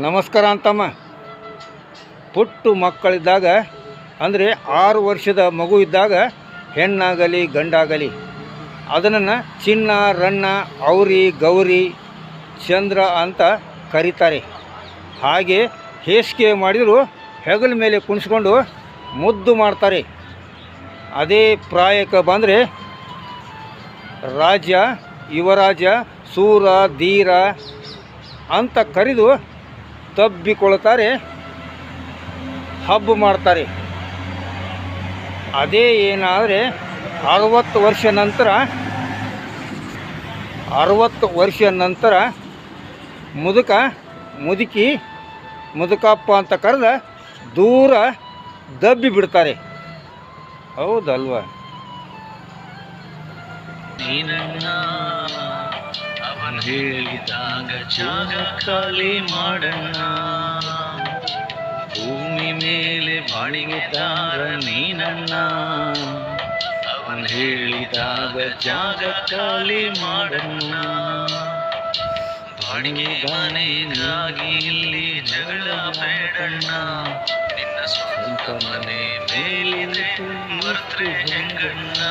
ನಮಸ್ಕಾರ ಅಂತಮ್ಮ. ಪುಟ್ಟು ಮಕ್ಕಳಿದ್ದಾಗ ಅಂದರೆ 6 ವರ್ಷದ ಮಗು ಇದ್ದಾಗ ಹೆಣ್ಣಾಗಲಿ ಗಂಡಾಗಲಿ ಅದನ್ನು ಚಿನ್ನ, ರನ್ನ, ಔರಿ, ಗೌರಿ, ಚಂದ್ರ ಅಂತ ಕರೀತಾರೆ. ಹಾಗೆ ಹೇಸಿಗೆ ಮಾಡಿದರೂ ಹೆಗಲ ಮೇಲೆ ಕುಣಿಸ್ಕೊಂಡು ಮುದ್ದು ಮಾಡ್ತಾರೆ. ಅದೇ ಪ್ರಾಯಕ್ಕೆ ಬಂದರೆ ರಾಜ, ಯುವರಾಜ, ಸೂರ, ಧೀರ ಅಂತ ಕರೆದು ತಬ್ಬಿಕೊಳ್ತಾರೆ, ಹಬ್ಬ ಮಾಡ್ತಾರೆ. ಅದೇ ಏನಾದರೆ 60 ವರ್ಷ ನಂತರ ಮುದುಕ, ಮುದುಕಿ, ಮುದುಕಪ್ಪ ಅಂತ ಕರೆದ ದೂರ ದಬ್ಬಿ ಬಿಡ್ತಾರೆ. ಹೌದಲ್ವ? ಅವನು ಹೇಳಿದಾಗ ಜಾಗ ಖಾಲಿ ಮಾಡಣ್ಣ, ಭೂಮಿ ಮೇಲೆ ಬಾಳಿಗೆದಾರ ನೀನಣ್ಣ. ಅವನು ಹೇಳಿದಾಗ ಜಾಗ ಖಾಲಿ ಮಾಡಣ್ಣ, ಬಾಡಿಗೆಗಾನೆಗಾಗಿ ಇಲ್ಲಿ ಜಗಳ ಬೇಡಣ್ಣ. ನಿನ್ನ ಸ್ವಂತ ಮನೆ ಮೇಲಿನ ಮರ್ತ್ರೆ ಹೆಂಗಣ್ಣ.